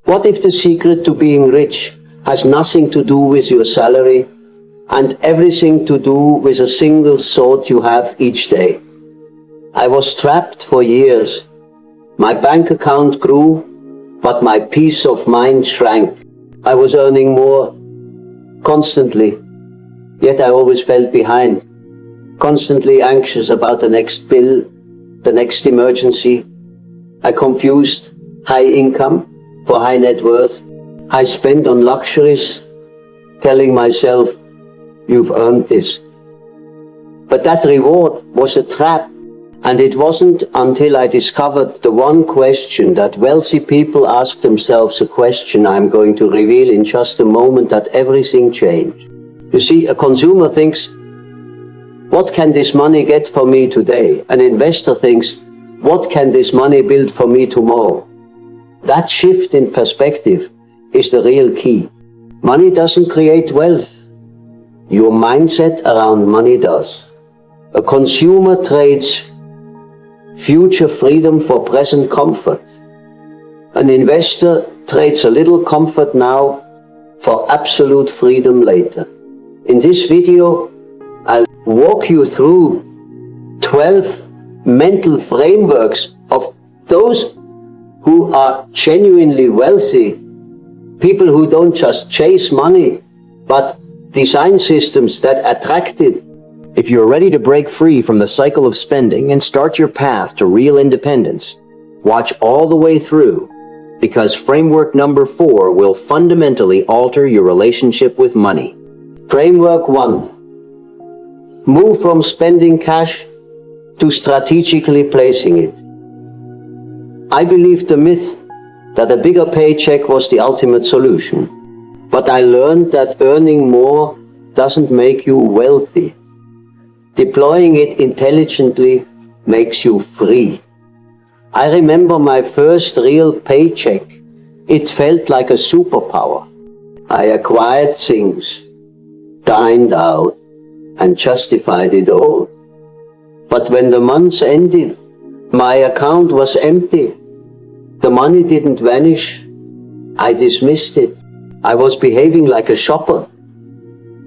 What if the secret to being rich has nothing to do with your salary and everything to do with a single thought you have each day? I was trapped for years. My bank account grew, but my peace of mind shrank. I was earning more constantly, yet I always felt behind, constantly anxious about the next bill, the next emergency. I confused high income for high net worth. I spent on luxuries, telling myself, you've earned this. But that reward was a trap. And it wasn't until I discovered the one question that wealthy people ask themselves, a question I'm going to reveal in just a moment, that everything changed. You see, a consumer thinks, what can this money get for me today? An investor thinks, what can this money build for me tomorrow? That shift in perspective is the real key. Money doesn't create wealth. Your mindset around money does. A consumer trades future freedom for present comfort. An investor trades a little comfort now for absolute freedom later. In this video, I'll walk you through 12 mental frameworks of those who are genuinely wealthy, people who don't just chase money, but design systems that attract it. If you're ready to break free from the cycle of spending and start your path to real independence, watch all the way through, because framework number 4 will fundamentally alter your relationship with money. Framework 1. Move from spending cash to strategically placing it. I believed the myth that a bigger paycheck was the ultimate solution, but I learned that earning more doesn't make you wealthy. Deploying it intelligently makes you free. I remember my first real paycheck. It felt like a superpower. I acquired things, dined out, and justified it all. But when the months ended, my account was empty. The money didn't vanish. I dismissed it. I was behaving like a shopper,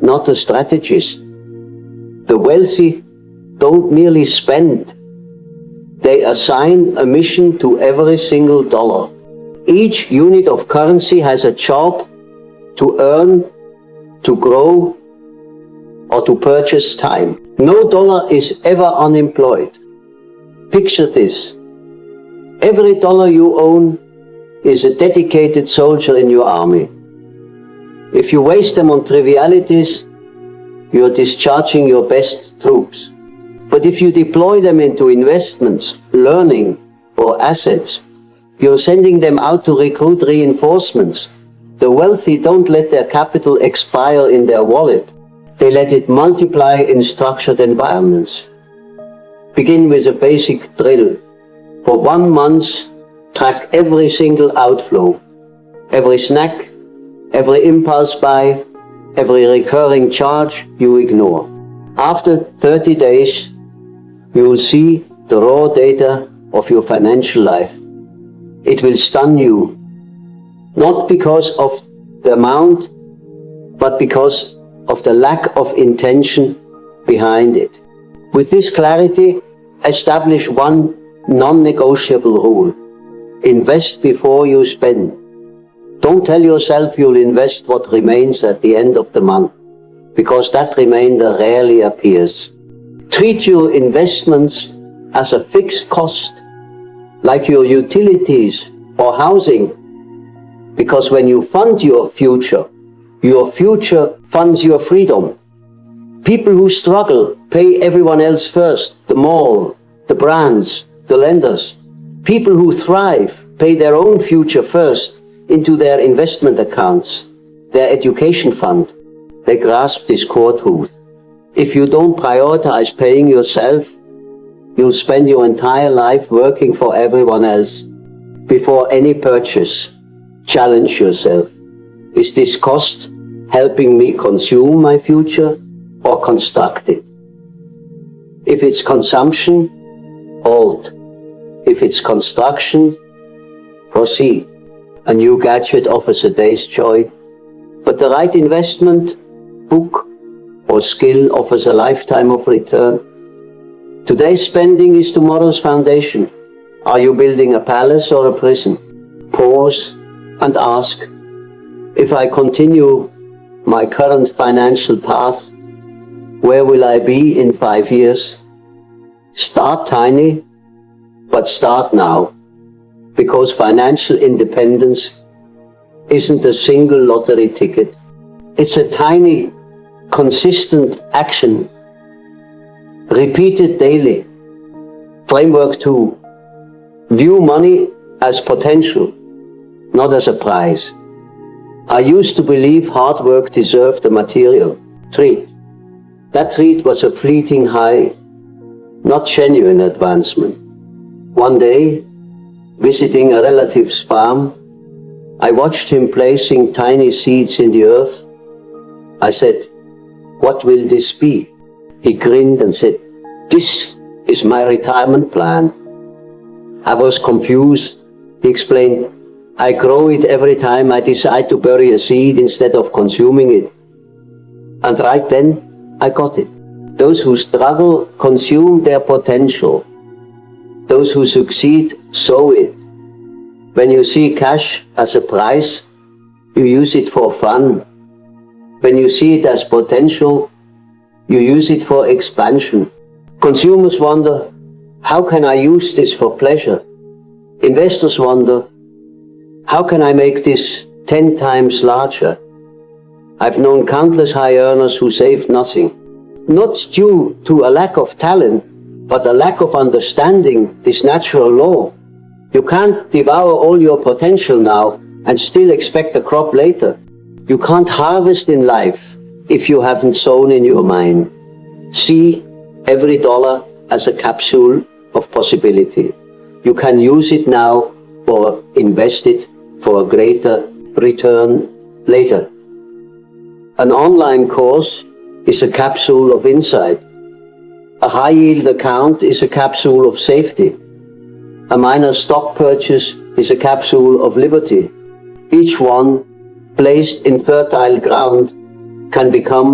not a strategist. The wealthy don't merely spend. They assign a mission to every single dollar. Each unit of currency has a job to earn, to grow, or to purchase time. No dollar is ever unemployed. Picture this. Every dollar you own is a dedicated soldier in your army. If you waste them on trivialities, you're discharging your best troops. But if you deploy them into investments, learning, or assets, you're sending them out to recruit reinforcements. The wealthy don't let their capital expire in their wallet. They let it multiply in structured environments. Begin with a basic drill. For 1 month, track every single outflow, every snack, every impulse buy, every recurring charge you ignore. After 30 days, you will see the raw data of your financial life. It will stun you, not because of the amount, but because of the lack of intention behind it. With this clarity, establish one non-negotiable rule. Invest before you spend. Don't tell yourself you'll invest what remains at the end of the month, because that remainder rarely appears. Treat your investments as a fixed cost, like your utilities or housing, because when you fund your future funds your freedom. People who struggle pay everyone else first, the mall, the brands, the lenders. People who thrive pay their own future first into their investment accounts, their education fund. They grasp this core truth. If you don't prioritize paying yourself, you'll spend your entire life working for everyone else. Before any purchase, challenge yourself. Is this cost helping me consume my future or construct it? If it's consumption, halt. If it's construction, proceed. A new gadget offers a day's joy, but the right investment, book, or skill offers a lifetime of return. Today's spending is tomorrow's foundation. Are you building a palace or a prison? Pause and ask, if I continue my current financial path, where will I be in 5 years? Start tiny, but start now, because financial independence isn't a single lottery ticket. It's a tiny, consistent action, repeated daily. Framework 2. View money as potential, not as a prize. I used to believe hard work deserved a material treat. That treat was a fleeting high, not genuine advancement. One day, visiting a relative's farm, I watched him placing tiny seeds in the earth. I said, "What will this be?" He grinned and said, "This is my retirement plan." I was confused. He explained, "I grow it every time I decide to bury a seed instead of consuming it." And right then, I got it. Those who struggle consume their potential. Those who succeed sow it. When you see cash as a prize, you use it for fun. When you see it as potential, you use it for expansion. Consumers wonder, how can I use this for pleasure? Investors wonder, how can I make this 10 times larger? I've known countless high earners who saved nothing, not due to a lack of talent, but a lack of understanding this natural law. You can't devour all your potential now and still expect a crop later. You can't harvest in life if you haven't sown in your mind. See every dollar as a capsule of possibility. You can use it now or invest it for a greater return later. An online course is a capsule of insight. A high-yield account is a capsule of safety. A minor stock purchase is a capsule of liberty. Each one, placed in fertile ground, can become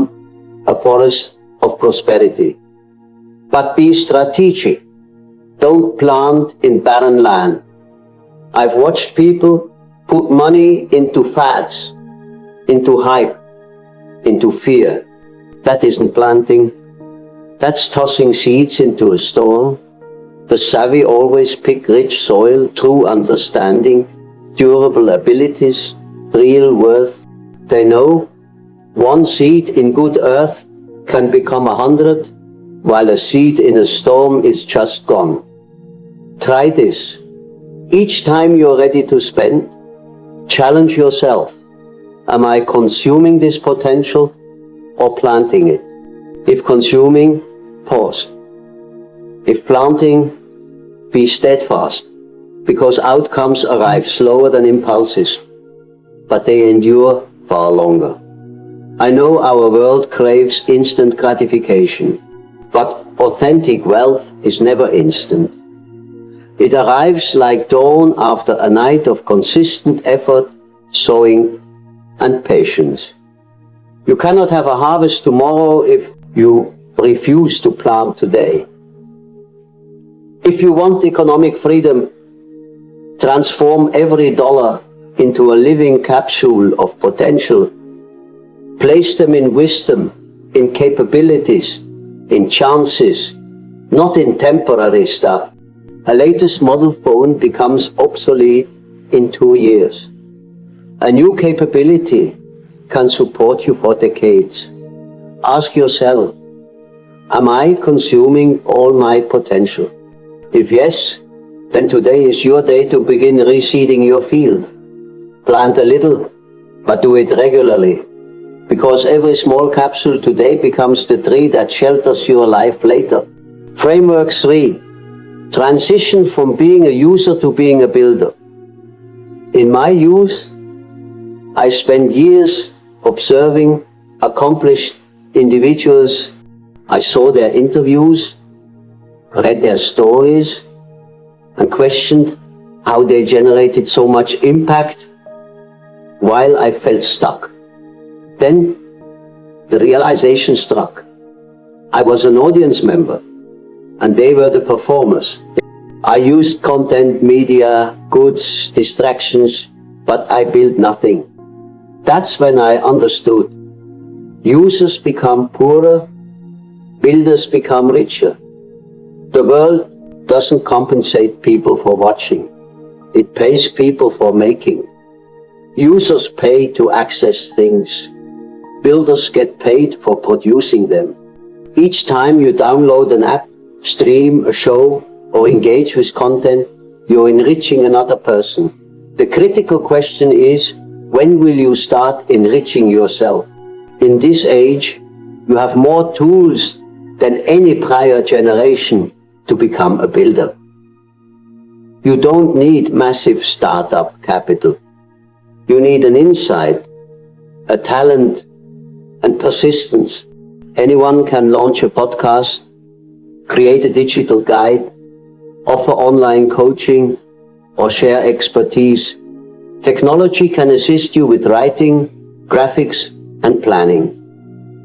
a forest of prosperity. But be strategic. Don't plant in barren land. I've watched people put money into fads, into hype, into fear. That isn't planting. That's tossing seeds into a storm. The savvy always pick rich soil, true understanding, durable abilities, real worth. They know one seed in good earth can become 100, while a seed in a storm is just gone. Try this. Each time you're ready to spend, challenge yourself. Am I consuming this potential or planting it? If consuming, pause. If planting, be steadfast, because outcomes arrive slower than impulses, but they endure far longer. I know our world craves instant gratification, but authentic wealth is never instant. It arrives like dawn after a night of consistent effort, sowing, and patience. You cannot have a harvest tomorrow if you refuse to plant today. If you want economic freedom, transform every dollar into a living capsule of potential. Place them in wisdom, in capabilities, in chances, not in temporary stuff. A latest model phone becomes obsolete in 2 years. A new capability can support you for decades. Ask yourself, am I consuming all my potential? If yes, then today is your day to begin reseeding your field. Plant a little, but do it regularly, because every small capsule today becomes the tree that shelters your life later. Framework 3. Transition from being a user to being a builder. In my youth, I spent years observing accomplished individuals. I saw their interviews, read their stories, and questioned how they generated so much impact while I felt stuck. Then the realization struck. I was an audience member, and they were the performers. I used content, media, goods, distractions, but I built nothing. That's when I understood. Users become poorer, builders become richer. The world doesn't compensate people for watching. It pays people for making. Users pay to access things. Builders get paid for producing them. Each time you download an app, stream a show, or engage with content, you're enriching another person. The critical question is, when will you start enriching yourself? In this age, you have more tools than any prior generation to become a builder. You don't need massive startup capital. You need an insight, a talent, and persistence. Anyone can launch a podcast, create a digital guide, offer online coaching, or share expertise. Technology can assist you with writing, graphics, and planning.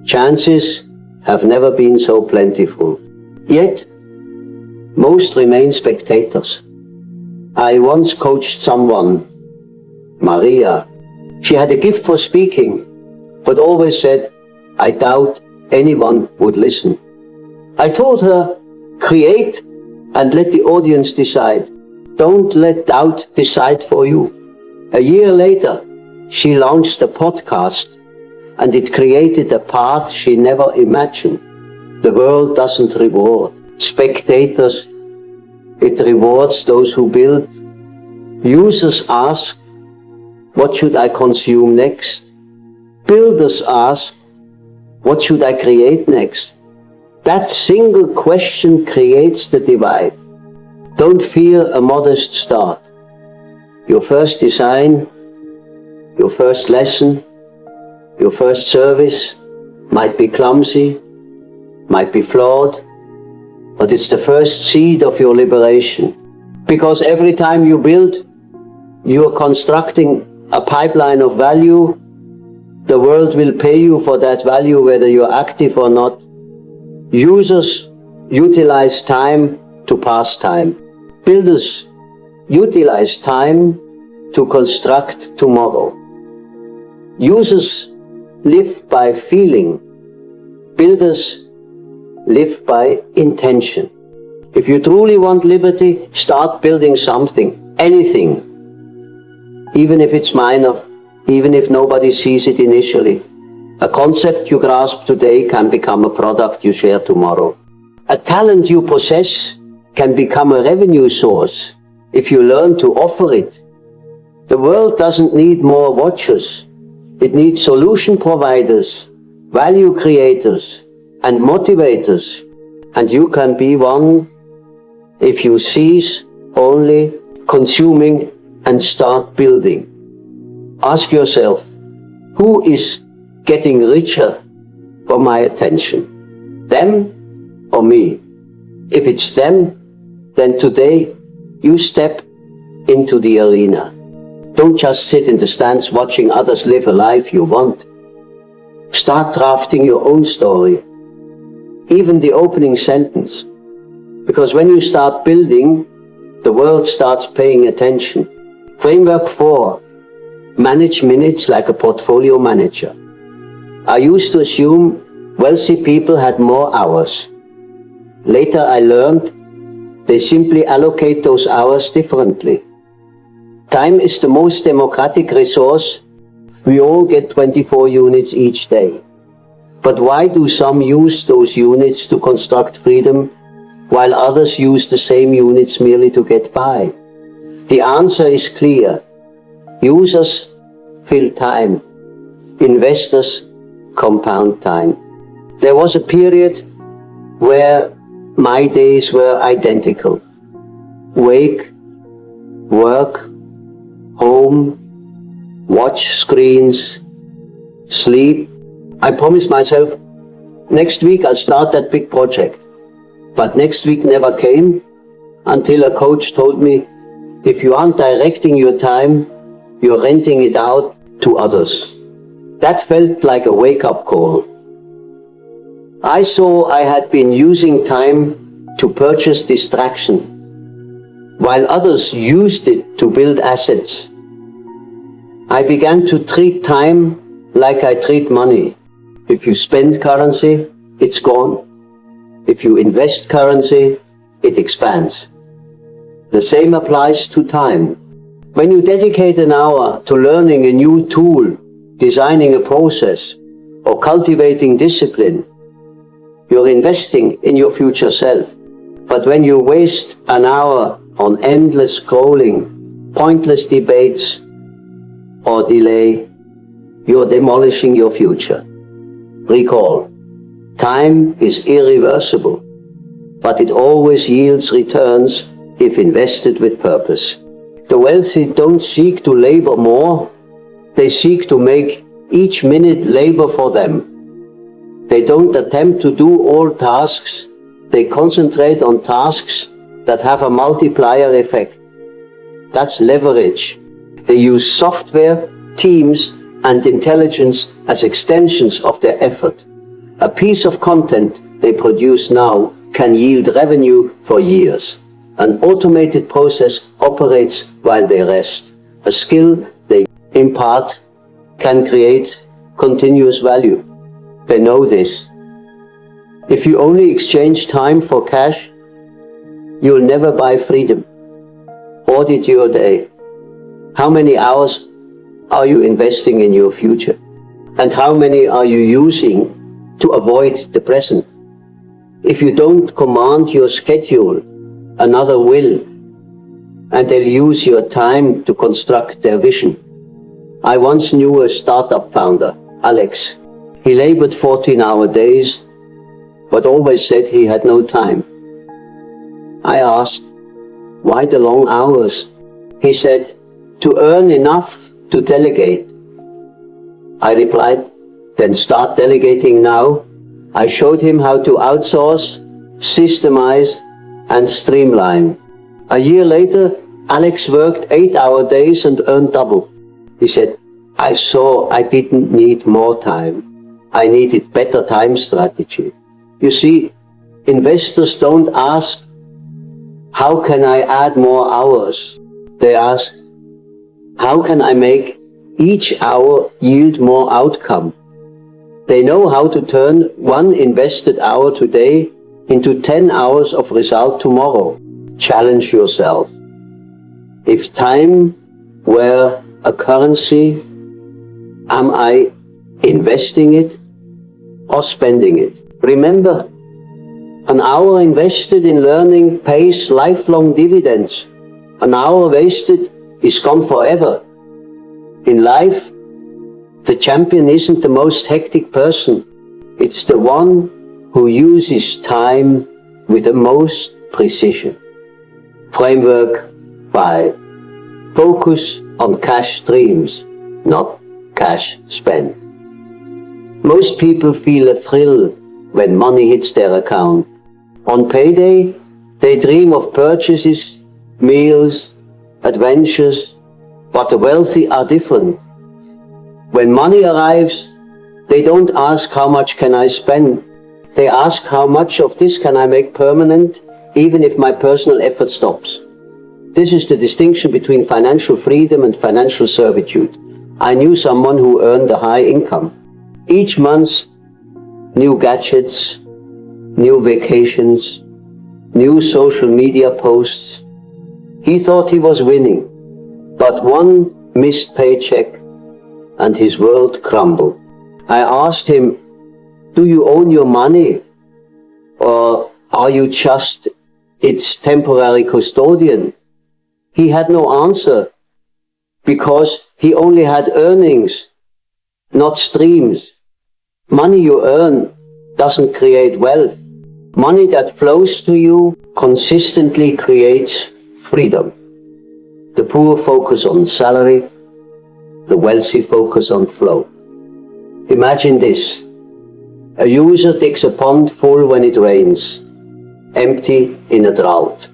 Chances have never been so plentiful. Yet, most remain spectators. I once coached someone, Maria. She had a gift for speaking, but always said, I doubt anyone would listen. I told her, create and let the audience decide. Don't let doubt decide for you. A year later, she launched a podcast, and it created a path she never imagined. The world doesn't reward spectators. It rewards those who build. Users ask, what should I consume next? Builders ask, what should I create next? That single question creates the divide. Don't fear a modest start. Your first design, your first lesson, your first service might be clumsy, might be flawed, but it's the first seed of your liberation. Because every time you build, you're constructing a pipeline of value. The world will pay you for that value whether you're active or not. Users utilize time to pass time. Builders utilize time to construct tomorrow. Users live by feeling. Builders live by intention. If you truly want liberty, start building something, anything. Even if it's minor, even if nobody sees it initially. A concept you grasp today can become a product you share tomorrow. A talent you possess can become a revenue source if you learn to offer it. The world doesn't need more watchers. It needs solution providers, value creators, and motivators. And you can be one if you cease only consuming and start building. Ask yourself, who is getting richer from my attention? Them or me? If it's them, then today you step into the arena. Don't just sit in the stands watching others live a life you want. Start drafting your own story, even the opening sentence. Because when you start building, the world starts paying attention. Framework 4. Manage minutes like a portfolio manager. I used to assume wealthy people had more hours. Later I learned they simply allocate those hours differently. Time is the most democratic resource. We all get 24 units each day. But why do some use those units to construct freedom, while others use the same units merely to get by? The answer is clear. Users fill time. Investors compound time. There was a period where my days were identical. Wake, work, home, watch screens, sleep. I promised myself, next week I'll start that big project. But next week never came until a coach told me, if you aren't directing your time, you're renting it out to others. That felt like a wake-up call. I saw I had been using time to purchase distraction, while others used it to build assets. I began to treat time like I treat money. If you spend currency, it's gone. If you invest currency, it expands. The same applies to time. When you dedicate an hour to learning a new tool, designing a process, or cultivating discipline, you're investing in your future self. But when you waste an hour on endless scrolling, pointless debates, or delay, you're demolishing your future. Recall, time is irreversible, but it always yields returns if invested with purpose. The wealthy don't seek to labor more, they seek to make each minute labor for them. They don't attempt to do all tasks, they concentrate on tasks that have a multiplier effect. That's leverage. They use software, teams, and intelligence as extensions of their effort. A piece of content they produce now can yield revenue for years. An automated process operates while they rest. A skill they impart can create continuous value. They know this. If you only exchange time for cash, you'll never buy freedom. Audit your day. How many hours are you investing in your future? And how many are you using to avoid the present? If you don't command your schedule, another will, and they'll use your time to construct their vision. I once knew a startup founder, Alex. He labored 14-hour days, but always said he had no time. I asked, why the long hours? He said, to earn enough to delegate. I replied, then start delegating now. I showed him how to outsource, systemize, and streamline. A year later, Alex worked 8-hour days and earned double. He said, I saw I didn't need more time. I needed better time strategy. You see, investors don't ask, how can I add more hours? They ask, how can I make each hour yield more outcome? They know how to turn one invested hour today into 10 hours of result tomorrow. Challenge yourself. If time were a currency, am I investing it or spending it? Remember, an hour invested in learning pays lifelong dividends. An hour wasted is gone forever. In life, the champion isn't the most hectic person. It's the one who uses time with the most precision. Framework 5. Focus on cash streams, not cash spent. Most people feel a thrill when money hits their account. On payday, they dream of purchases, meals, adventures, but the wealthy are different. When money arrives, they don't ask how much can I spend. They ask how much of this can I make permanent, even if my personal effort stops. This is the distinction between financial freedom and financial servitude. I knew someone who earned a high income. Each month, new gadgets, new vacations, new social media posts. He thought he was winning, but one missed paycheck and his world crumbled. I asked him, do you own your money, or are you just its temporary custodian? He had no answer, because he only had earnings, not streams. Money you earn doesn't create wealth. Money that flows to you consistently creates freedom. The poor focus on salary, the wealthy focus on flow. Imagine this. A user digs a pond full when it rains, empty in a drought.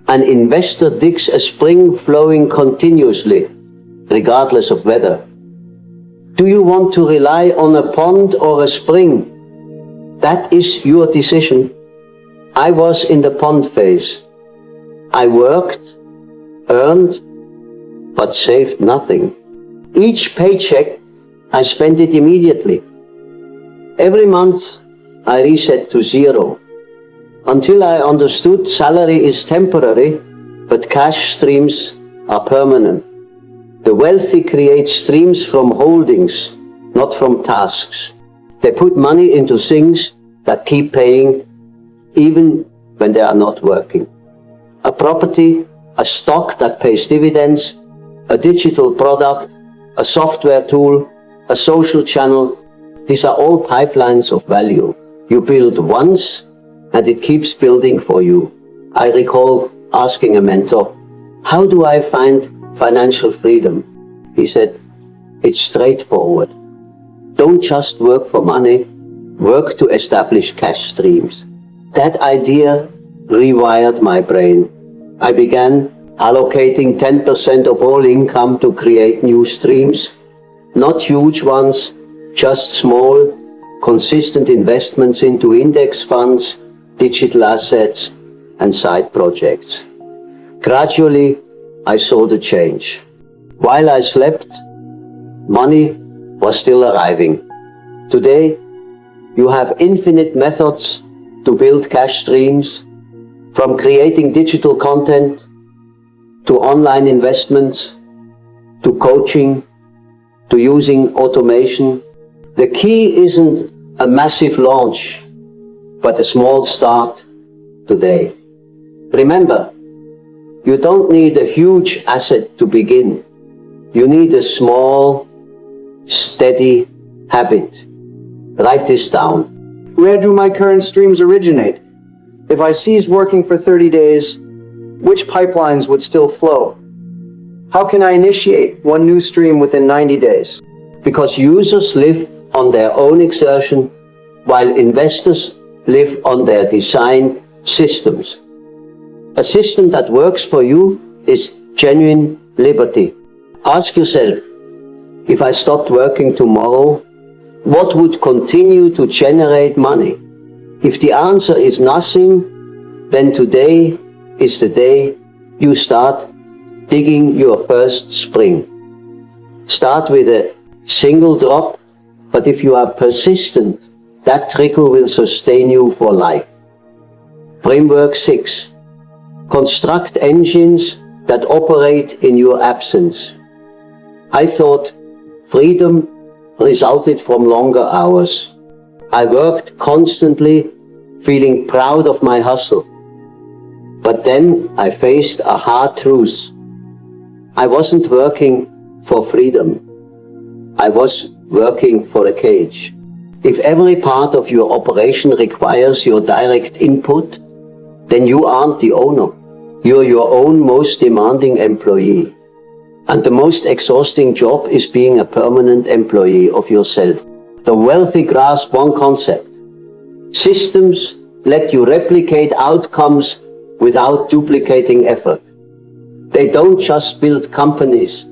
An investor digs a spring flowing continuously, regardless of weather. Do you want to rely on a pond or a spring? That is your decision. I was in the pond phase. I worked, earned, but saved nothing. Each paycheck, I spent it immediately. Every month, I reset to zero. Until I understood salary is temporary, but cash streams are permanent. The wealthy create streams from holdings, not from tasks. They put money into things that keep paying even when they are not working. A property, a stock that pays dividends, a digital product, a software tool, a social channel, these are all pipelines of value. You build once and it keeps building for you. I recall asking a mentor, how do I find financial freedom? He said, it's straightforward. Don't just work for money, work to establish cash streams. That idea rewired my brain. I began allocating 10% of all income to create new streams. Not huge ones, just small, consistent investments into index funds, digital assets, and side projects. Gradually, I saw the change. While I slept, money was still arriving. Today, you have infinite methods to build cash streams, from creating digital content, to online investments, to coaching, to using automation. The key isn't a massive launch, but a small start today. Remember, you don't need a huge asset to begin. You need a small, steady habit. Write this down. Where do my current streams originate? If I ceased working for 30 days, which pipelines would still flow? How can I initiate one new stream within 90 days? Because users live on their own exertion, while investors live on their designed systems. A system that works for you is genuine liberty. Ask yourself, if I stopped working tomorrow, what would continue to generate money? If the answer is nothing, then today is the day you start digging your first spring. Start with a single drop, but if you are persistent, that trickle will sustain you for life. Framework 6. Construct engines that operate in your absence. I thought freedom resulted from longer hours. I worked constantly, feeling proud of my hustle. But then I faced a hard truth. I wasn't working for freedom. I was working for a cage. If every part of your operation requires your direct input, then you aren't the owner. You're your own most demanding employee. And the most exhausting job is being a permanent employee of yourself. The wealthy grasp one concept. Systems let you replicate outcomes without duplicating effort. They don't just build companies.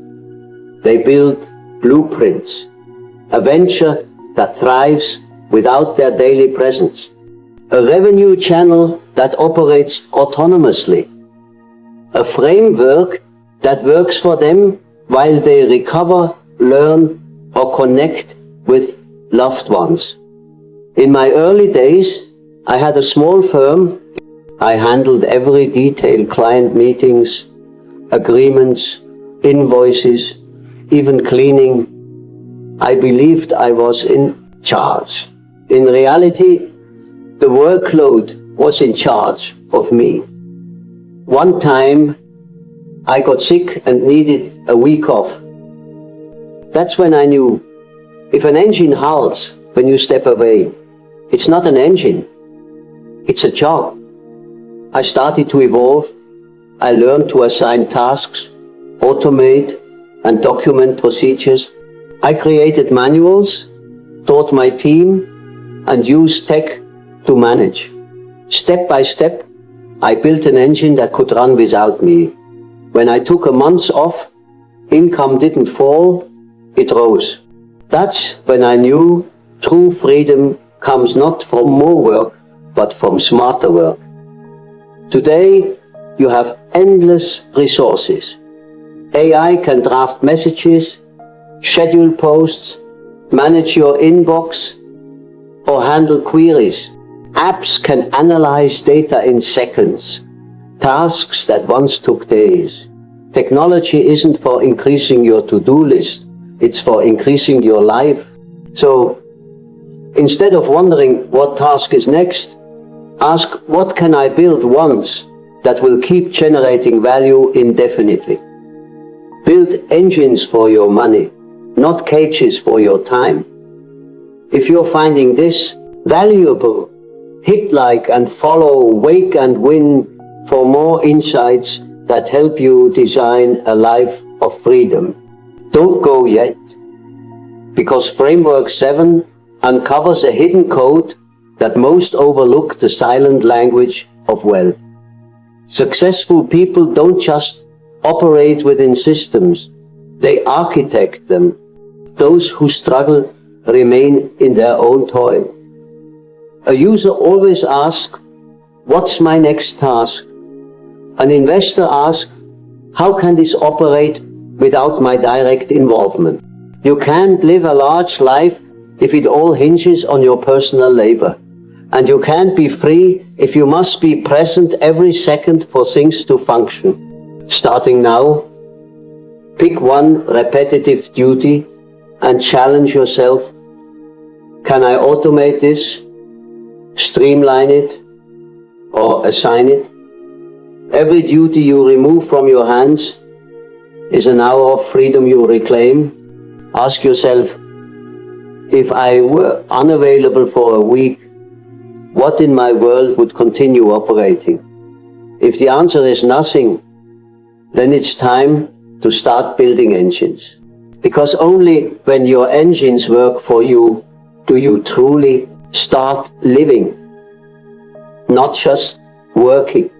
They build blueprints. A venture that thrives without their daily presence. A revenue channel that operates autonomously. A framework that works for them while they recover, learn, or connect with loved ones. In my early days, I had a small firm. I handled every detail, client meetings, agreements, invoices, even cleaning. I believed I was in charge. In reality, the workload was in charge of me. One time, I got sick and needed a week off. That's when I knew, if an engine halts when you step away, it's not an engine, it's a job. I started to evolve. I learned to assign tasks, automate and document procedures. I created manuals, taught my team, and used tech to manage. Step by step, I built an engine that could run without me. When I took a month off, income didn't fall, it rose. That's when I knew true freedom comes not from more work, but from smarter work. Today, you have endless resources. AI can draft messages, schedule posts, manage your inbox, or handle queries. Apps can analyze data in seconds, tasks that once took days. Technology isn't for increasing your to-do list, it's for increasing your life. So, instead of wondering what task is next, ask what can I build once that will keep generating value indefinitely. Build engines for your money, not cages for your time. If you're finding this valuable, hit like and follow Wake and Win for more insights that help you design a life of freedom. Don't go yet, because Framework 7 uncovers a hidden code that most overlook the silent language of wealth. Successful people don't just operate within systems, they architect them. Those who struggle remain in their own toil. A user always asks, what's my next task? An investor asks, how can this operate without my direct involvement? You can't live a large life if it all hinges on your personal labor. And you can't be free if you must be present every second for things to function. Starting now, pick one repetitive duty and challenge yourself. Can I automate this, streamline it, or assign it? Every duty you remove from your hands is an hour of freedom you reclaim. Ask yourself, if I were unavailable for a week, what in my world would continue operating? If the answer is nothing, then it's time to start building engines. Because only when your engines work for you do you truly start living, not just working.